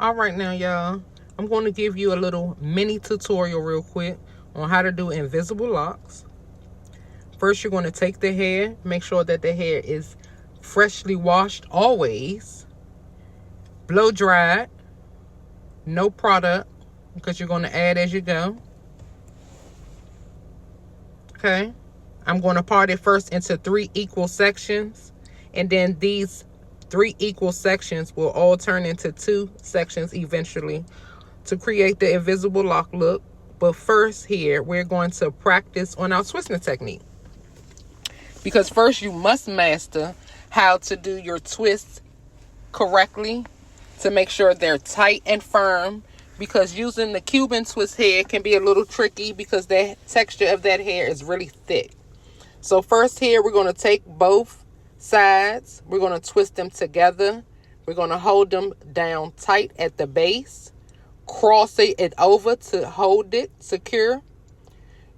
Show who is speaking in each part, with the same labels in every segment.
Speaker 1: All right now, y'all, I'm going to give you a little mini tutorial real quick on how to do invisible locks. First, you're going to take the hair, make sure that the hair is freshly washed always, blow dried, no product, because you're going to add as you go. Okay, I'm going to part it first into 3 equal sections, and then these 3 equal sections will all turn into 2 sections eventually to create the invisible lock look. But first here, we're going to practice on our twisting technique. Because first you must master how to do your twists correctly to make sure they're tight and firm, because using the Cuban twist hair can be a little tricky because the texture of that hair is really thick. So first here, we're going to take both sides. We're going to twist them together. We're going to hold them down tight at the base. Cross it over to hold it secure.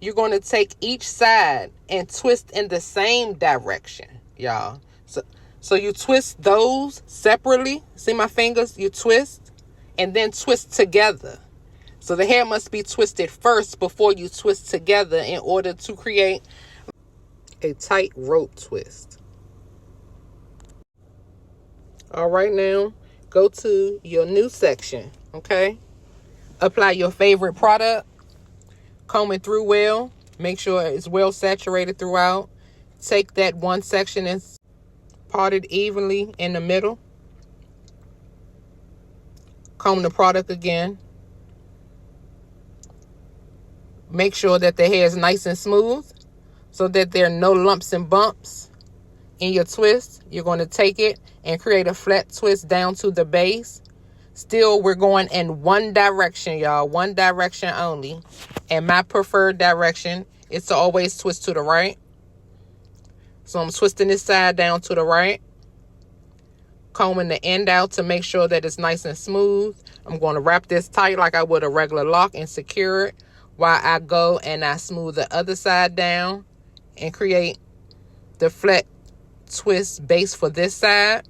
Speaker 1: You're going to take each side and twist in the same direction, y'all. So you twist those separately. See my fingers? You twist and then twist together. So the hair must be twisted first before you twist together in order to create a tight rope twist. All right, now go to your new section, okay? Apply your favorite product. Comb it through well. Make sure it's well saturated throughout. Take that one section and part it evenly in the middle. Comb the product again. Make sure that the hair is nice and smooth so that there are no lumps and bumps in your twist. You're going to take it and create a flat twist down to the base. Still, we're going in one direction, y'all. One direction only. And my preferred direction is to always twist to the right. So I'm twisting this side down to the right. Combing the end out to make sure that it's nice and smooth. I'm going to wrap this tight like I would a regular lock and secure it while I go and I smooth the other side down and create the flat twist base for this side.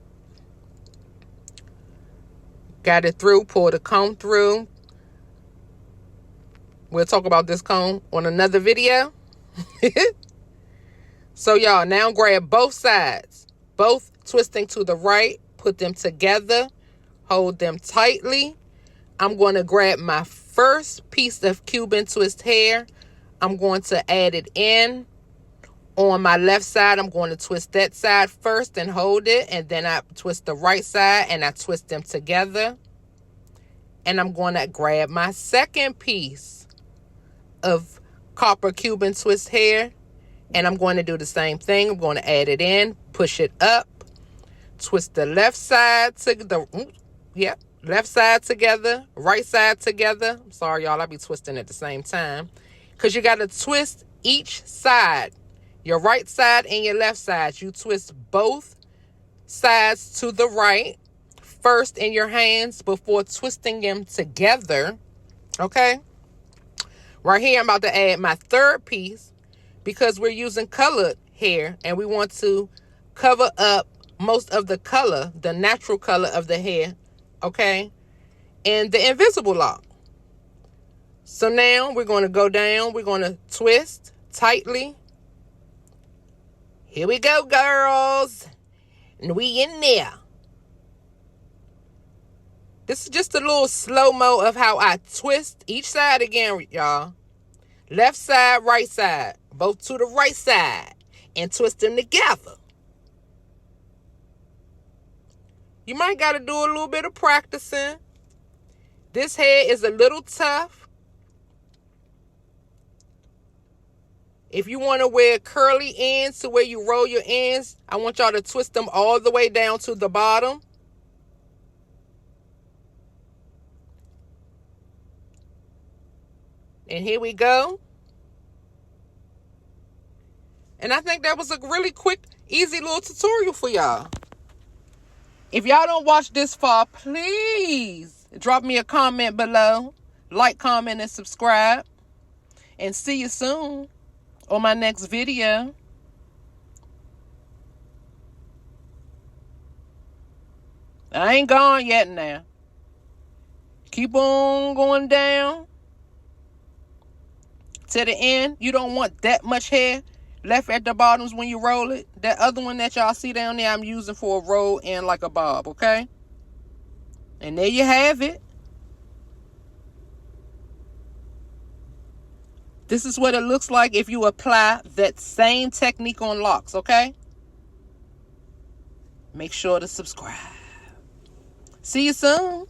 Speaker 1: Got it through, pull the comb through. We'll talk about this comb on another video. So y'all, now grab both sides, both twisting to the right, put them together, hold them tightly. I'm going to grab my first piece of Cuban twist hair. I'm going to add it in. On my left side, I'm going to twist that side first and hold it. And then I twist the right side and I twist them together. And I'm going to grab my second piece of copper Cuban twist hair. And I'm going to do the same thing. I'm going to add it in, push it up, twist the left side to the, left side together, right side together. I'm sorry, y'all, I be twisting at the same time. Because you got to twist each side. Your right side and your left side. You twist both sides to the right first in your hands before twisting them together. Okay? Right here, I'm about to add my third piece because we're using colored hair and we want to cover up most of the color, the natural color of the hair, okay? And the invisible lock. So now we're going to go down. We're going to twist tightly. Here we go, girls. And we in there. This is just a little slow-mo of how I twist each side again, y'all. Left side, right side. Both to the right side. And twist them together. You might got to do a little bit of practicing. This hair is a little tough. If you want to wear curly ends to where you roll your ends, I want y'all to twist them all the way down to the bottom. And here we go. And I think that was a really quick, easy little tutorial for y'all. If y'all don't watch this far, please drop me a comment below. Like, comment, and subscribe. And see you soon on my next video. I ain't gone yet now. Keep on going down to the end. You don't want that much hair left at the bottoms when you roll it. That other one that y'all see down there, I'm using for a roll and like a bob, okay? And there you have it. This is what it looks like if you apply that same technique on locks, okay? Make sure to subscribe. See you soon.